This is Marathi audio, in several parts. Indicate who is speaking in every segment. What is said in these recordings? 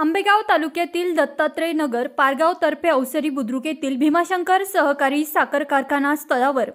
Speaker 1: आंबेगाव तालुक्यातील दत्तात्रय नगर पारगाव तर्फे अवसरी बुद्रुक येथील भीमाशंकर सहकारी साखर कारखाना स्थळावर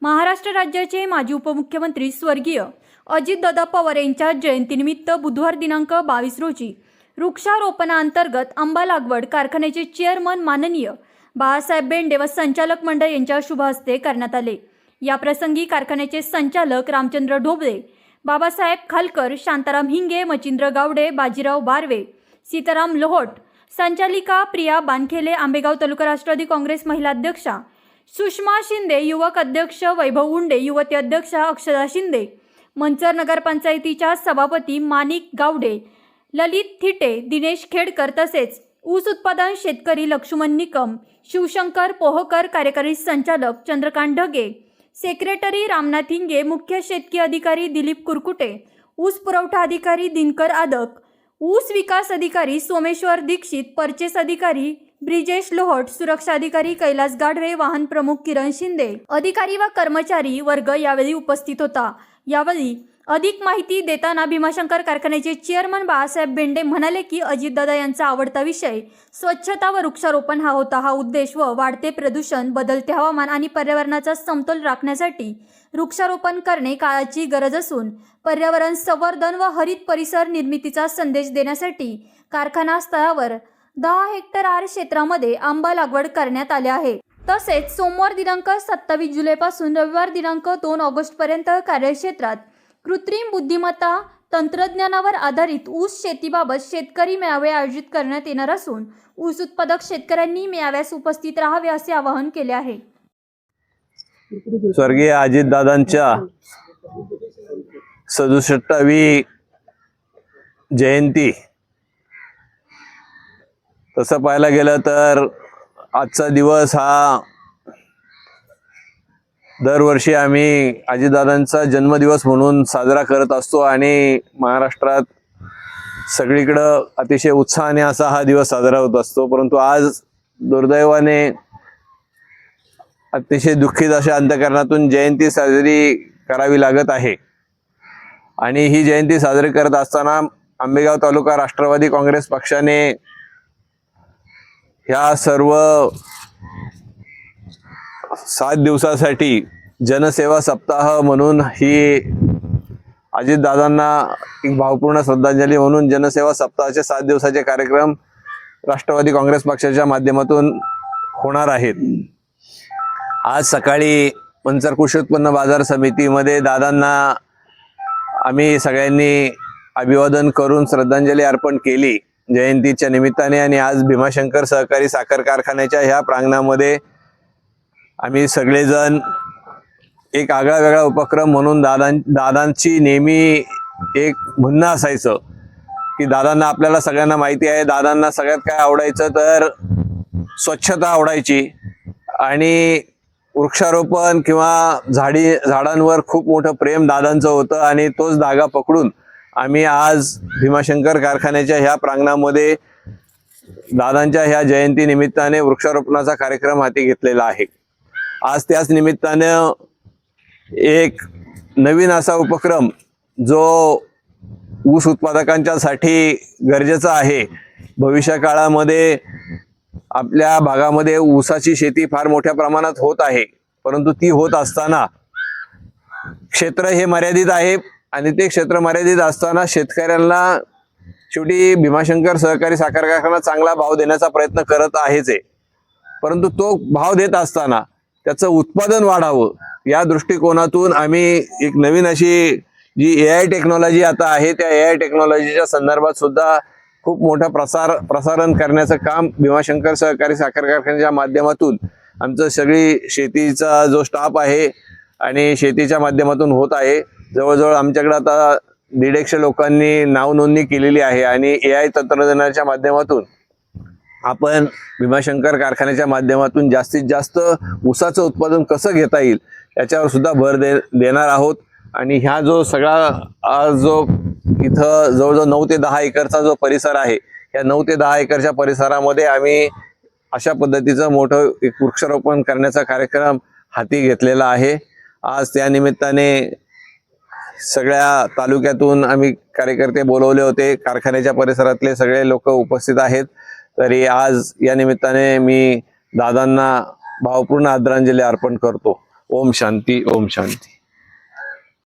Speaker 1: महाराष्ट्र राज्याचे माजी उपमुख्यमंत्री स्वर्गीय अजितदादा पवार यांच्या जयंतीनिमित्त बुधवार दिनांक 22 रोजी वृक्षारोपणाअंतर्गत आंबा लागवड कारखान्याचे चेअरमन माननीय बाळासाहेब बेंडे व संचालक मंडळ यांच्या शुभ हस्ते करण्यात आले। या प्रसंगी कारखान्याचे संचालक रामचंद्र ढोबळे, बाबासाहेब खालकर, शांताराम हिंगे, मचिंद्र गावडे, बाजीराव बारवे, सीताराम लोहोट, संचालिका प्रिया बानखेले, आंबेगाव तालुका राष्ट्रवादी काँग्रेस महिला अध्यक्षा सुषमा शिंदे, युवक अध्यक्ष वैभव उंडे, युवती अध्यक्षा अक्षदा शिंदे, मंचर नगरपंचायतीच्या सभापती माणिक गावडे, ललित थिटे, दिनेश खेडकर तसेच ऊस उत्पादन शेतकरी लक्ष्मण निकम, शिवशंकर पोहकर, कार्यकारी संचालक चंद्रकांत ढगे, सेक्रेटरी रामनाथ हिंगे, मुख्य शेतकी अधिकारी दिलीप कुरकुटे, ऊस पुरवठा अधिकारी दिनकर आदक, ऊस विकास अधिकारी सोमेश्वर दीक्षित, परचेस अधिकारी ब्रिजेश लोहट, सुरक्षा अधिकारी कैलास गाढवे, वाहन प्रमुख किरण शिंदे, अधिकारी व कर्मचारी वर्ग यावेळी उपस्थित होता। यावेळी अधिक माहिती देताना भीमाशंकर कारखान्याचे चेअरमन बाळासाहेब बेंडे म्हणाले की अजितदादा यांचा आवडता विषय स्वच्छता व वृक्षारोपण हा होता। हा उद्देश व वाढते प्रदूषण, बदलते हवामान आणि पर्यावरणाचा समतोल राखण्यासाठी वृक्षारोपण करणे काळाची गरज असून पर्यावरण संवर्धन व हरित परिसर निर्मितीचा संदेश देण्यासाठी कारखाना स्थळावर 10 हेक्टर आर क्षेत्रामध्ये आंबा लागवड करण्यात आले आहे। तसेच सोमवार दिनांक 27 जुलैपासून रविवार दिनांक 2 ऑगस्ट पर्यंत कार्यक्षेत्रात कृत्रिम बुद्धिमत्ता तंत्रज्ञानावर आधारित ऊस शेतीबाबत शेतकरी मेळावे आयोजित करण्यात येणार असून ऊस उत्पादक शेतकऱ्यांनी मेळाव्यास उपस्थित राहावे असे आवाहन केले आहे।
Speaker 2: स्वर्गीय अजितदादांच्या 67वी जयंती तसं पाहायला गेलं तर आजचा दिवस हा दरवर्षी आम्ही अजितदादांचा जन्मदिवस म्हणून साजरा करत असतो आणि महाराष्ट्रात सगळीकडं अतिशय उत्साहाने असा हा दिवस साजरा होत असतो। परंतु आज दुर्दैवाने अतिशय दुःखित अशा अंतःकरणातून जयंती साजरी करावी लागत आहे आणि ही जयंती साजरी करत असताना आंबेगाव तालुका राष्ट्रवादी काँग्रेस पक्षाने ह्या सर्व 7 दिवसासाठी जनसेवा सप्ताह म्हणून ही अजितदादांना एक भावपूर्ण श्रद्धांजली म्हणून जनसेवा सप्ताहाचे 7 दिवसाचे कार्यक्रम राष्ट्रवादी काँग्रेस पक्षाच्या माध्यमातून होणार आहेत। आज सकाळी मंचर कृषी उत्पन्न बाजार समितीमध्ये दादांना आम्ही सगळ्यांनी अभिवादन करून श्रद्धांजली अर्पण केली जयंतीच्या निमित्ताने आणि आज भीमाशंकर सहकारी साखर कारखान्याच्या ह्या प्रांगणामध्ये आम्ही सगळेजण एक आगळा वेगळा उपक्रम म्हणून दादांची नेहमी एक म्हणणं असायचं की दादांना आपल्याला सगळ्यांना माहिती आहे, दादांना सगळ्यात काय आवडायचं तर स्वच्छता आवडायची आणि वृक्षारोपण किंवा झाडांवर खूप मोठं प्रेम दादांचं होतं आणि तोच धागा पकडून आम्ही आज भीमाशंकर कारखान्याच्या ह्या प्रांगणामध्ये दादांच्या ह्या जयंती निमित्ताने वृक्षारोपणाचा कार्यक्रम हाती घेतलेला आहे। आज त्याच निमित्तानं एक नवीन असा उपक्रम जो ऊस उत्पादकांच्यासाठी गरजेचा आहे। भविष्य काळामध्ये आपल्या भागामध्ये ऊसाची शेती फार मोठ्या प्रमाणात होत आहे, परंतु ती होत असताना क्षेत्र हे मर्यादित आहे आणि ते क्षेत्र मर्यादित असताना शेतकऱ्यांना शेवटी भीमाशंकर सहकारी साखर कारखाना चांगला भाव देण्याचा प्रयत्न करत आहेच आहे, परंतु तो भाव देत असताना त्याचं उत्पादन वाढावं या दृष्टिकोनातून आम्ही एक नवीन अशी जी AI टेक्नॉलॉजी आता आहे त्या AI टेक्नॉलॉजीच्या संदर्भात सुद्धा खूप मोठं प्रसारण करण्याचं काम भीमाशंकर सहकारी साखर कारखान्याच्या माध्यमातून आमचं सगळी शेतीचा जो स्टाफ आहे आणि शेतीच्या माध्यमातून होत आहे। जवळजवळ आमच्याकडे आता 150 लोकांनी नाव नोंदणी केलेली आहे आणि AI तंत्रज्ञानाच्या माध्यमातून आपण भीमाशंकर कारखान्याच्या माध्यमातून जास्तीत जास्त ऊसाचं उत्पादन कसं घेता येईल याच्यावर सुद्धा भर देणार आहोत। आणि ह्या जो सगळा जो इथं जवळजवळ 9 ते 10 एकरचा जो परिसर आहे या 9 ते 10 एकरच्या परिसरामध्ये आम्ही अशा पद्धतीचं मोठं एक वृक्षारोपण करण्याचा कार्यक्रम हाती घेतलेला आहे। आज त्या निमित्ताने सगळ्या तालुक्यातून आम्ही कार्यकर्ते बोलवले होते, कारखान्याच्या परिसरातले सगळे लोक उपस्थित आहेत. तरी आज या निमित्ताने मी दादांना भावपूर्ण आदरांजली अर्पण करतो. ओम शांती, ओम शांती.